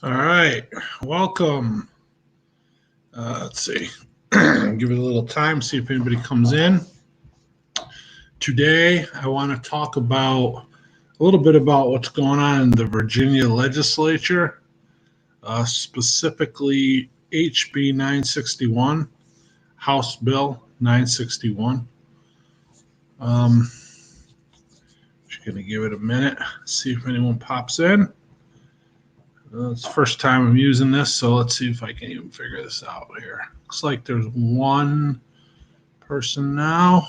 All right, welcome. Let's see. Give it a little time, see if anybody comes in. Today, I want to talk about a little bit about what's going on in the Virginia legislature, specifically HB 961, House Bill 961. Um, just going to give it a minute, see if anyone pops in. It's the first time I'm using this, so let's see if I can even figure this out here. Looks like there's one person now.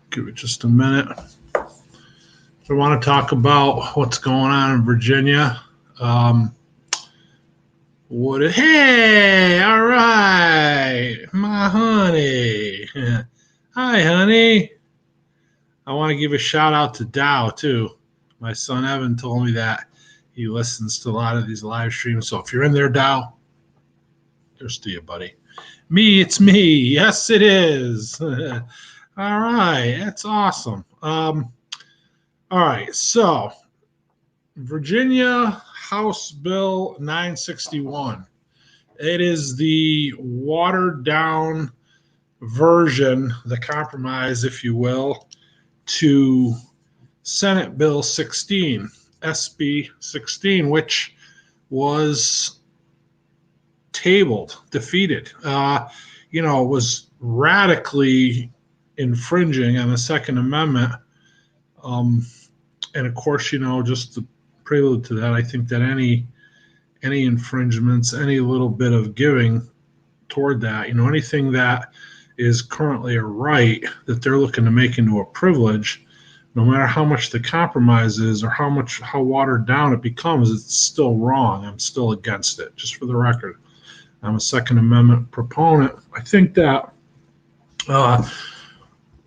Give it just a minute. So I want to talk about what's going on in Virginia. Hey, all right, my honey. Hi, honey. I want to give a shout out to Dow, too. My son Evan told me that he listens to a lot of these live streams. So if you're in there, Dow, here's to you, buddy. It's me. Yes, it is. All right, that's awesome. All right, so Virginia House Bill 961. It is the watered down version, the compromise, if you will, to Senate Bill 16, SB 16, which was tabled, defeated. It was radically infringing on the Second Amendment. And of course, just the prelude to that, I think that any infringements, any little bit of giving toward that, anything that is currently a right that they're looking to make into a privilege, no matter how much the compromise is or how watered down it becomes, it's still wrong. I'm still against it, just for the record. I'm a Second Amendment proponent. I think that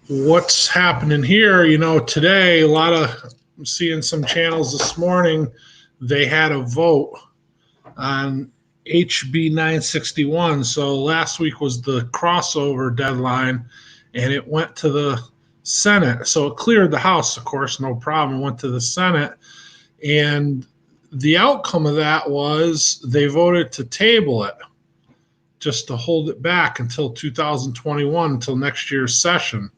what's happening here, today, I'm seeing some channels this morning, they had a vote on HB 961. So last week was the crossover deadline, and it went to the Senate. So it cleared the House, of course, no problem. It went to the Senate. And the outcome of that was they voted to table it, just to hold it back until 2021, until next year's session.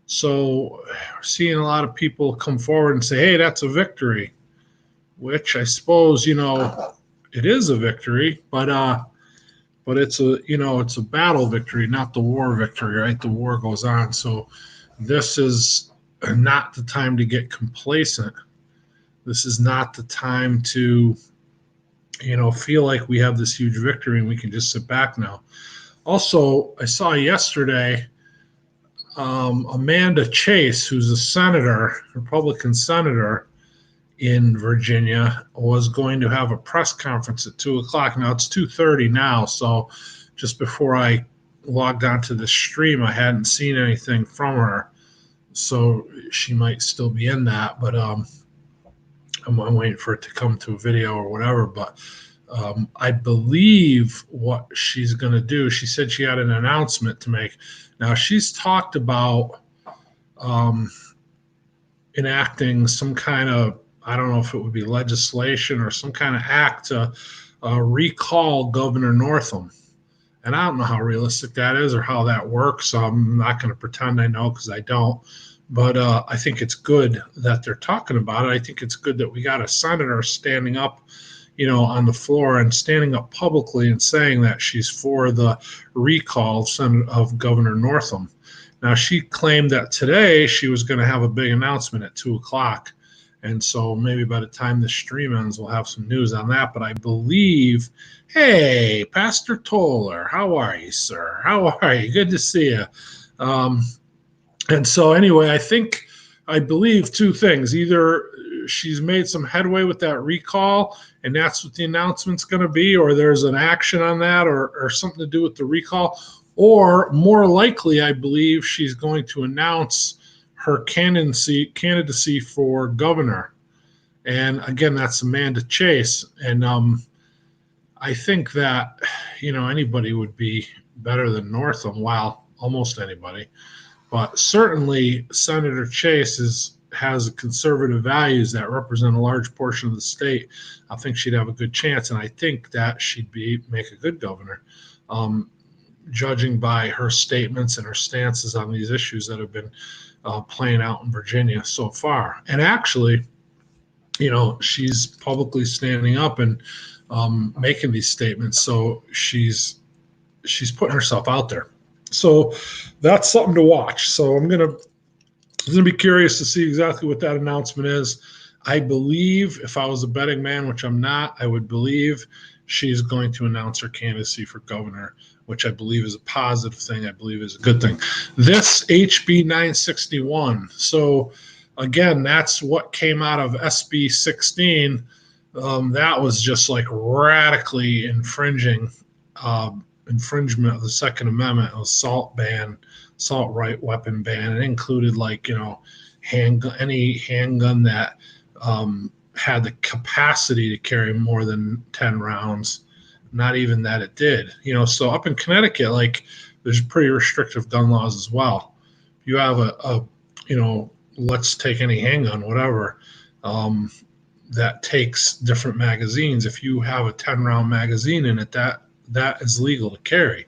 So we're seeing a lot of people come forward and say, hey, that's a victory, which I suppose, it is a victory, but it's a battle victory, not the war victory, right? The war goes on. So this is not the time to get complacent. This is not the time to, feel like we have this huge victory and we can just sit back now. Also, I saw yesterday Amanda Chase, who's a senator, Republican senator in Virginia, was going to have a press conference at 2:00. Now it's 2:30 now, so just before I logged onto the stream, I hadn't seen anything from her, so she might still be in that, but I'm waiting for it to come to a video or whatever. But I believe what she's going to do, she said she had an announcement to make. Now, she's talked about enacting some kind of, I don't know if it would be legislation or some kind of act to recall Governor Northam. And I don't know how realistic that is or how that works. So I'm not going to pretend I know, because I don't. But I think it's good that they're talking about it. I think it's good that we got a senator standing up, on the floor and standing up publicly and saying that she's for the recall of Governor Northam. Now, she claimed that today she was going to have a big announcement at 2:00. And so maybe by the time the stream ends, we'll have some news on that. But I believe, hey, Pastor Toller, how are you, sir? How are you? Good to see you. And so anyway, I believe two things. Either she's made some headway with that recall, and that's what the announcement's going to be, or there's an action on that, or something to do with the recall. Or more likely, I believe she's going to announce her candidacy for governor. And again, that's Amanda Chase. And I think that, anybody would be better than Northam. Well, almost anybody. But certainly Senator Chase has conservative values that represent a large portion of the state, I think she'd have a good chance, and I think that she'd make a good governor, judging by her statements and her stances on these issues that have been playing out in Virginia so far. And actually, she's publicly standing up and making these statements, so she's putting herself out there. So that's something to watch. So I'm gonna be curious to see exactly what that announcement is. I believe, if I was a betting man, which I'm not, I would believe she's going to announce her candidacy for governor, which I believe is a positive thing. I believe is a good thing. This HB 961. So again, that's what came out of SB 16. That was just like radically infringement of the Second Amendment. It was assault right weapon ban. It included any handgun that had the capacity to carry more than 10 rounds. Not even that it did. So up in Connecticut, there's pretty restrictive gun laws as well. You have let's take any handgun, whatever, that takes different magazines. If you have a 10-round magazine in it, that is legal to carry.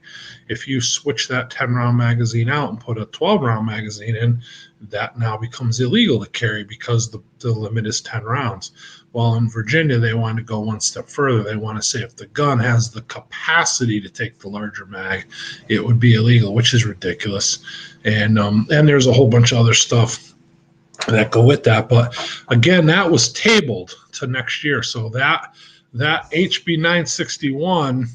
If you switch that 10-round magazine out and put a 12-round magazine in, that now becomes illegal to carry because the limit is 10 rounds. Well, in Virginia, they want to go one step further. They want to say if the gun has the capacity to take the larger mag, it would be illegal, which is ridiculous. And there's a whole bunch of other stuff that go with that. But again, that was tabled to next year. So that HB 961,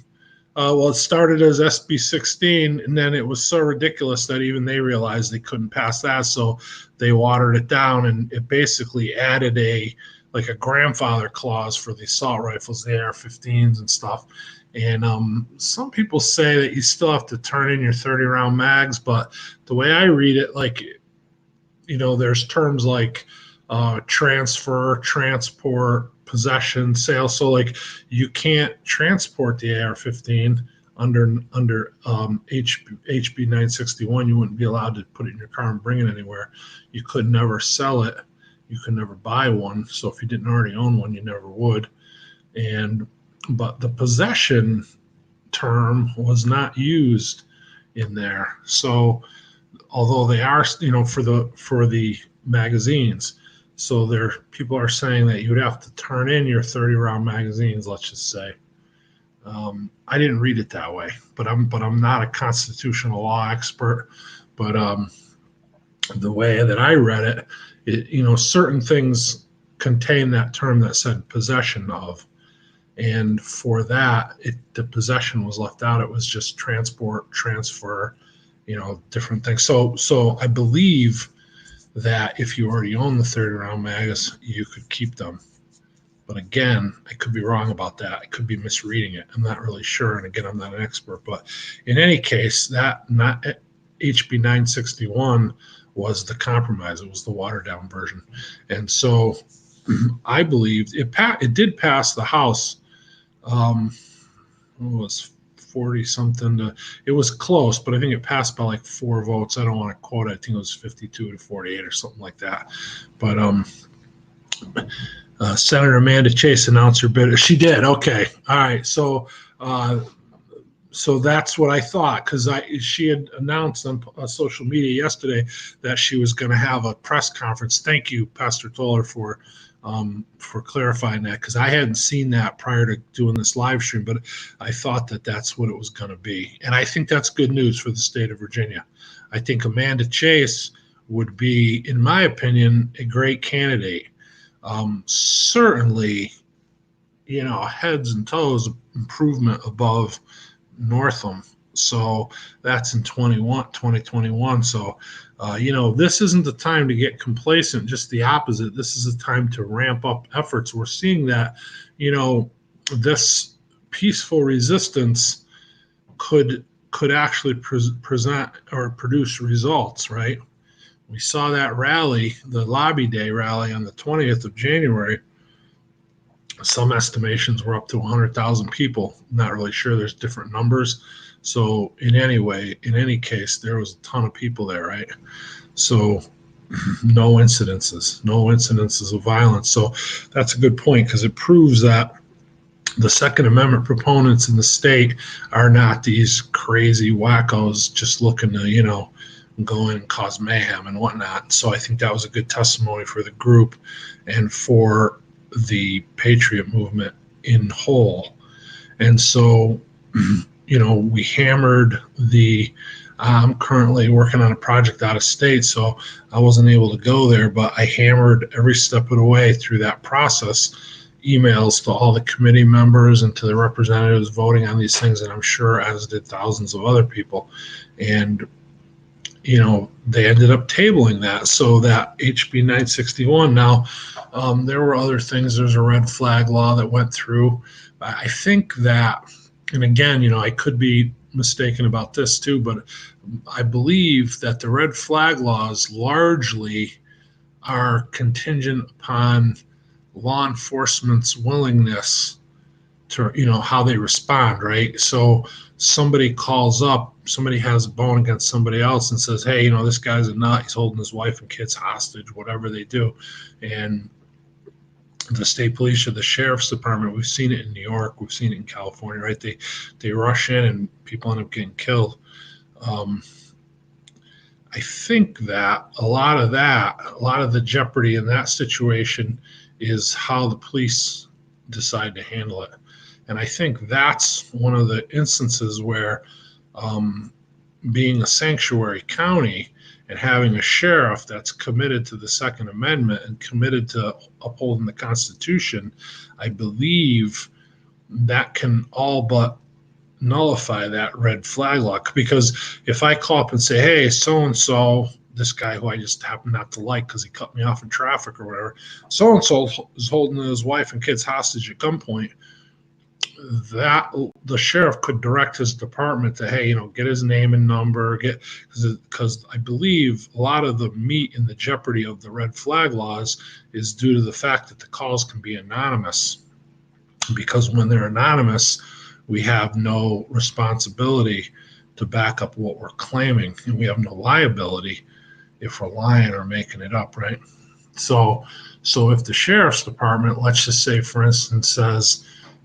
it started as SB 16, and then it was so ridiculous that even they realized they couldn't pass that. So they watered it down, and it basically added a grandfather clause for the assault rifles, the AR-15s and stuff. And some people say that you still have to turn in your 30-round mags, but the way I read it, there's terms like transfer, transport, possession, sale. So you can't transport the AR-15 under HB 961. You wouldn't be allowed to put it in your car and bring it anywhere. You could never sell it. You could never buy one. So if you didn't already own one, you never would. But the possession term was not used in there. So although they are, for the magazines, so people are saying that you would have to turn in your 30-round magazines. Let's just say, I didn't read it that way, but I'm not a constitutional law expert. But the way that I read it, certain things contain that term that said possession of, and for that, the possession was left out. It was just transport, transfer, different things. So I believe that if you already own the 30-round mags, you could keep them. But again, I could be wrong about that. I could be misreading it. I'm not really sure. And again, I'm not an expert. But in any case, that not HB 961 was the compromise. It was the watered-down version. And so I believe it did pass the House. It was 40-something. It was close, but I think it passed by 4 votes. I don't want to quote it. I think it was 52 to 48 or something like that. But Senator Amanda Chase announced her bid. She did. Okay. All right. So that's what I thought, because she had announced on social media yesterday that she was going to have a press conference. Thank you, Pastor Toller, for clarifying that, because I hadn't seen that prior to doing this live stream, but I thought that that's what it was going to be. And I think that's good news for the state of Virginia. I think Amanda Chase would be, in my opinion, a great candidate. Certainly, heads and toes improvement above Northam. So that's in 2021. So, this isn't the time to get complacent, just the opposite. This is a time to ramp up efforts. We're seeing that, this peaceful resistance could actually present or produce results, right? We saw that rally, the Lobby Day rally on the 20th of January. Some estimations were up to 100,000 people. Not really sure. There's different numbers. So in any case, there was a ton of people there, right? So no incidences of violence. So that's a good point, because it proves that the Second Amendment proponents in the state are not these crazy wackos just looking to, go in and cause mayhem and whatnot. So I think that was a good testimony for the group and for the Patriot movement in whole. And so, we hammered the. I'm currently working on a project out of state, so I wasn't able to go there, but I hammered every step of the way through that process, emails to all the committee members and to the representatives voting on these things, and I'm sure as did thousands of other people. And they ended up tabling that. So that HB 961. Now, there were other things. There's a red flag law that went through. I think that, and again, I could be mistaken about this too, but I believe that the red flag laws largely are contingent upon law enforcement's willingness to, how they respond, right? So somebody calls up, somebody has a bone against somebody else and says, hey, this guy's a nut, he's holding his wife and kids hostage, whatever they do. And the state police or the sheriff's department, we've seen it in New York, we've seen it in California, right? They rush in and people end up getting killed. I think that a lot of the jeopardy in that situation is how the police decide to handle it. And I think that's one of the instances where being a sanctuary county and having a sheriff that's committed to the Second Amendment and committed to upholding the Constitution, I believe that can all but nullify that red flag law. Because if I call up and say, hey, so-and-so, this guy who I just happen not to like because he cut me off in traffic or whatever, so-and-so is holding his wife and kids hostage at gunpoint, that the sheriff could direct his department to, hey, get his name and number, because I believe a lot of the meat and the jeopardy of the red flag laws is due to the fact that the calls can be anonymous. Because when they're anonymous, we have no responsibility to back up what we're claiming, and we have no liability if we're lying or making it up, right? So if the sheriff's department, let's just say, for instance, says,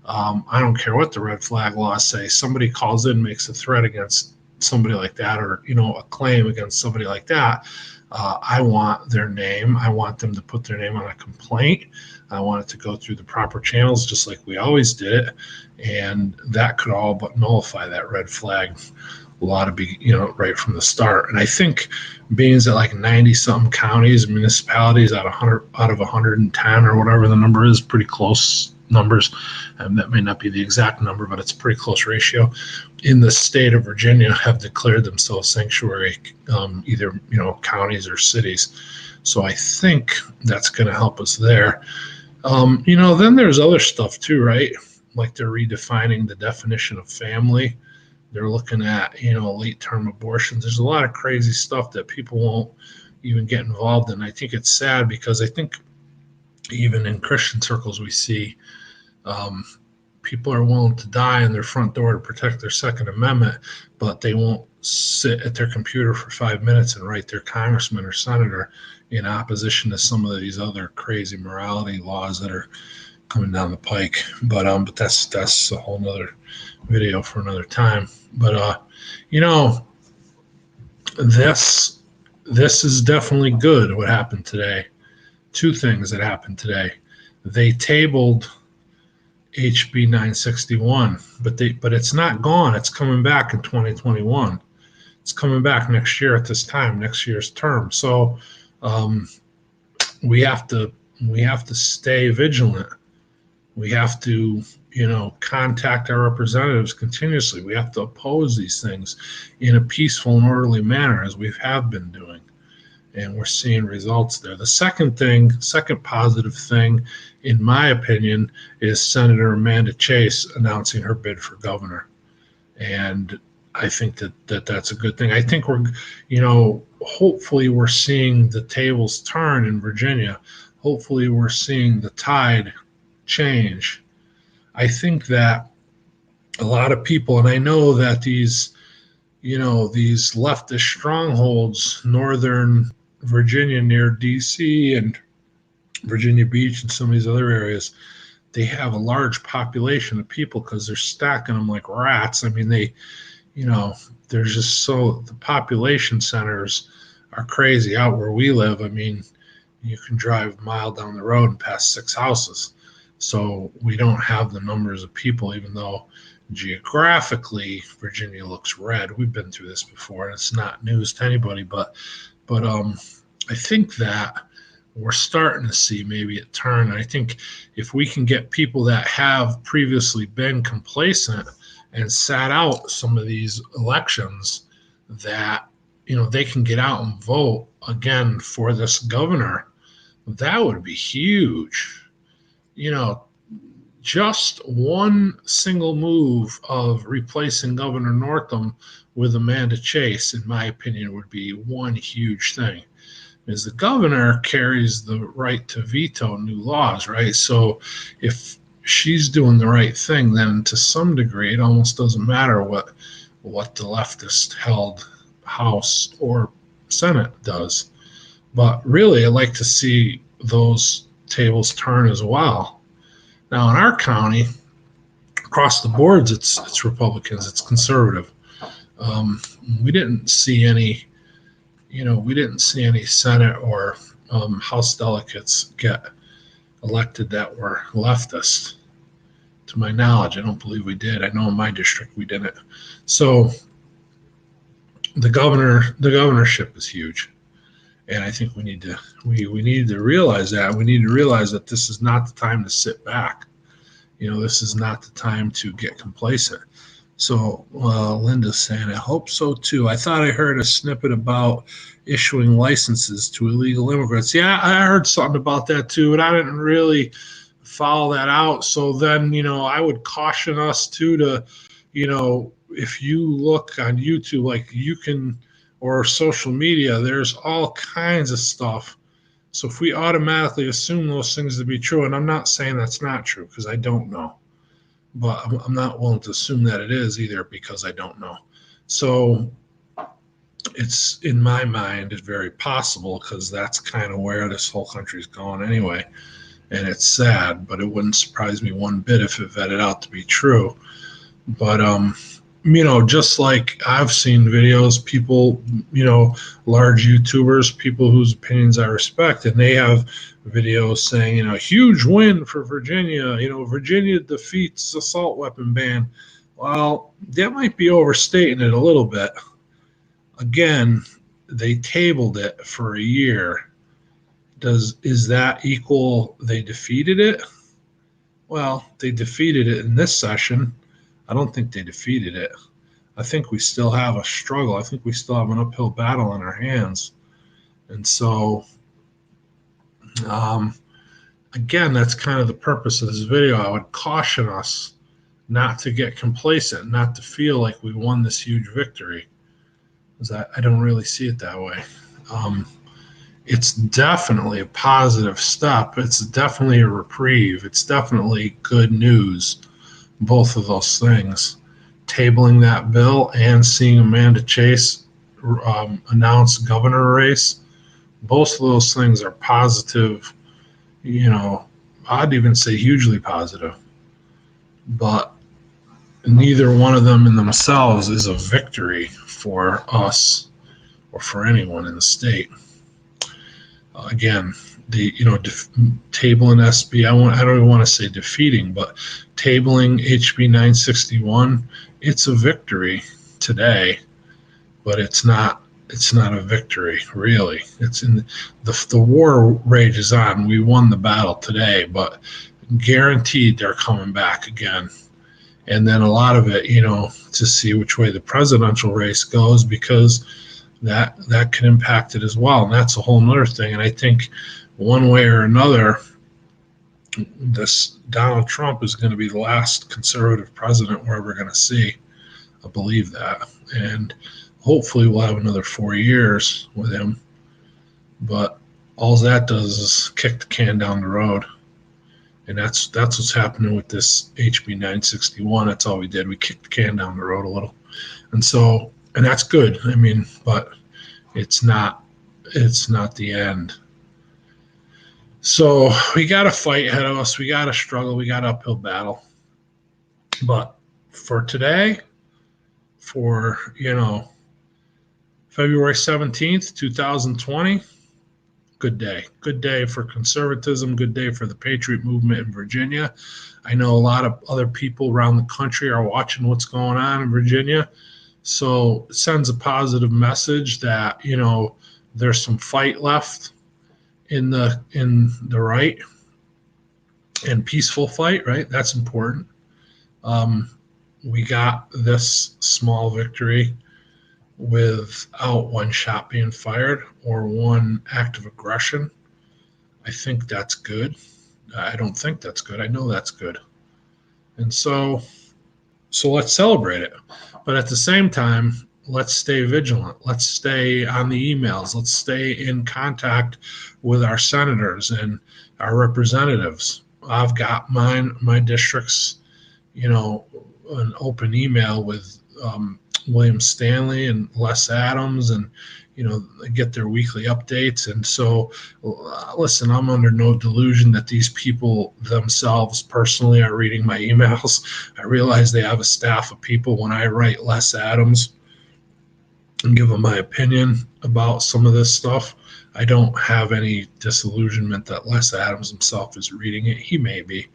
I don't care what the red flag laws say, somebody calls in, makes a threat against somebody like that, or a claim against somebody like that, I want their name. I want them to put their name on a complaint. I want it to go through the proper channels, just like we always did it, and that could all but nullify that red flag law to be, right from the start. And I think being that like 90 something counties, municipalities out of 110 or whatever the number is, pretty close numbers. That may not be the exact number, but it's a pretty close ratio in the state of Virginia have declared themselves sanctuary, either, counties or cities. So I think that's going to help us there. Then there's other stuff too, right? Like they're redefining the definition of family. They're looking at, late term abortions. There's a lot of crazy stuff that people won't even get involved in. I think it's sad because I think even in Christian circles, we see people are willing to die in their front door to protect their Second Amendment, but they won't sit at their computer for 5 minutes and write their congressman or senator in opposition to some of these other crazy morality laws that are coming down the pike. But that's a whole nother video for another time. But this is definitely good what happened today. Two things that happened today. They tabled HB 961, but it's not gone. It's coming back in 2021. It's coming back next year at this time, next year's term. So we have to stay vigilant. We have to, contact our representatives continuously. We have to oppose these things in a peaceful and orderly manner, as we have been doing. And we're seeing results there. The second positive thing, in my opinion, is Senator Amanda Chase announcing her bid for governor. And I think that's a good thing. I think we're, hopefully we're seeing the tables turn in Virginia. Hopefully we're seeing the tide change. I think that a lot of people, and I know that these leftist strongholds, northern Virginia near DC and Virginia Beach and some of these other areas, they have a large population of people because they're stacking them like rats. I mean, there's just the population centers are crazy. Out where we live, I mean, you can drive a mile down the road and pass 6 houses. So we don't have the numbers of people, even though geographically Virginia looks red. We've been through this before, and it's not news to anybody. But I think that we're starting to see maybe a turn. And I think if we can get people that have previously been complacent and sat out some of these elections, that they can get out and vote again for this governor, that would be huge. Just one single move of replacing Governor Northam with Amanda Chase, in my opinion, would be one huge thing. Is the governor carries the right to veto new laws, right? So if she's doing the right thing, then to some degree, it almost doesn't matter what the leftist held House or Senate does. But really, I like to see those tables turn as well. Now, in our county, across the boards, it's Republicans, it's conservative. We didn't see any, Senate or House delegates get elected that were leftist. To my knowledge, I don't believe we did. I know in my district we didn't. So the governorship is huge. And I think we need to realize that. We need to realize that this is not the time to sit back. This is not the time to get complacent. So Linda's saying, I hope so too. I thought I heard a snippet about issuing licenses to illegal immigrants. Yeah, I heard something about that too, but I didn't really follow that out. So then, I would caution us too to, if you look on YouTube, like you can, or social media, there's all kinds of stuff. So if we automatically assume those things to be true, and I'm not saying that's not true because I don't know, but I'm not willing to assume that it is either because I don't know. So it's, in my mind, it's very possible because that's kind of where this whole country is going anyway. And it's sad, but it wouldn't surprise me one bit if it vetted out to be true. But just like I've seen videos, people, large YouTubers, people whose opinions I respect, and they have videos saying, huge win for Virginia, Virginia defeats assault weapon ban. Well, that might be overstating it a little bit. Again, they tabled it for a year. Is that equal they defeated it? Well, they defeated it in this session. I don't think they defeated it. I think we still have a struggle. I think we still have an uphill battle on our hands. And so, again, that's kind of the purpose of this video. I would caution us not to get complacent, not to feel like we won this huge victory, because I don't really see it that way. It's definitely a positive step. It's definitely a reprieve. It's definitely good news. Both of those things, tabling that bill and seeing Amanda Chase announce governor race, both of those things are positive. I'd even say hugely positive. But neither one of them in themselves is a victory for us or for anyone in the state. Again, tabling SB, I don't even want to say defeating, but tabling HB961, it's a victory today, but it's not a victory really. It's in the war rages on. We won the battle today, but guaranteed they're coming back again. And then a lot of it, to see which way the presidential race goes, because that can impact it as well. And that's a whole nother thing. And I think one way or another, this Donald Trump is going to be the last conservative president we're ever going to see. I believe that. And hopefully we'll have another 4 years with him. But all that does is kick the can down the road. And that's what's happening with this HB 961. That's all we did. We kicked the can down the road a little. And that's good. I mean, but it's not it's not the end. So we got a fight ahead of us. We got to struggle. We got an uphill battle. But for today, for, February 17th, 2020, good day. Good day for conservatism. Good day for the Patriot movement in Virginia. I know a lot of other people around the country are watching what's going on in Virginia. So it sends a positive message that, there's some fight left in the right, and peaceful fight, right? That's important. We got this small victory without one shot being fired or one act of aggression. I think that's good. I don't think that's good. I know that's good. And so let's celebrate it. But at the same time, let's stay vigilant. Let's stay on the emails. Let's stay in contact with our senators and our representatives. I've got my district's, an open email with William Stanley and Les Adams, and get their weekly updates. And so, listen, I'm under no delusion that these people themselves personally are reading my emails. I realize they have a staff of people. When I write Les Adams and give him my opinion about some of this stuff, I don't have any disillusionment that Les Adams himself is reading it. He may be.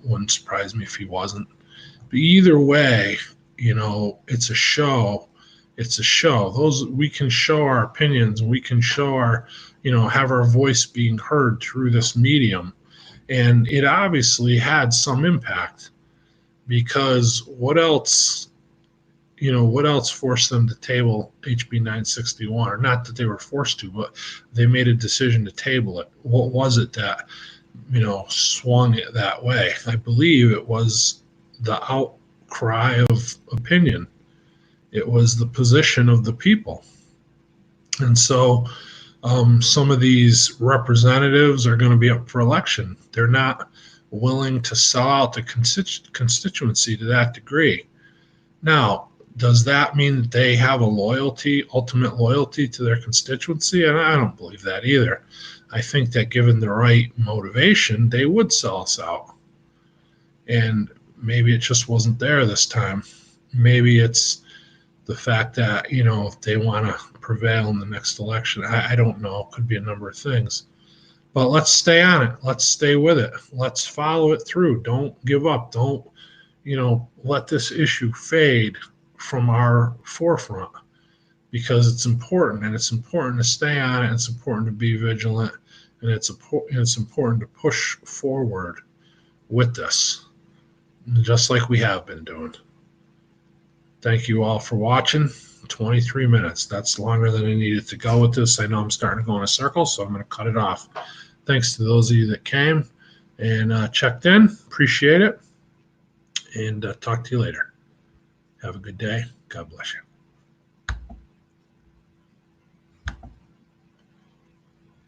Wouldn't surprise me if he wasn't. But either way, it's a show. It's a show. We can show our opinions, and we can show our, have our voice being heard through this medium. And it obviously had some impact, because what else forced them to table HB961? Or not that they were forced to, but they made a decision to table it. What was it that, swung it that way? I believe it was the outcry of opinion. It was the position of the people. And so some of these representatives are going to be up for election. They're not willing to sell out the constituency to that degree. Now, does that mean that they have a ultimate loyalty to their constituency? And I don't believe that either. I think that given the right motivation, they would sell us out. And maybe it just wasn't there this time. Maybe it's the fact that, they want to prevail in the next election. I don't know. Could be a number of things. But let's stay on it. Let's stay with it. Let's follow it through. Don't give up. Don't, let this issue fade from our forefront, because it's important, and it's important to stay on it. It's important to be vigilant, and it's important to push forward with this, just like we have been doing. Thank you all for watching. 23 minutes. That's longer than I needed to go with this. I know I'm starting to go in a circle, so I'm going to cut it off. Thanks to those of you that came and checked in. Appreciate it. And talk to you later. Have a good day. God bless you.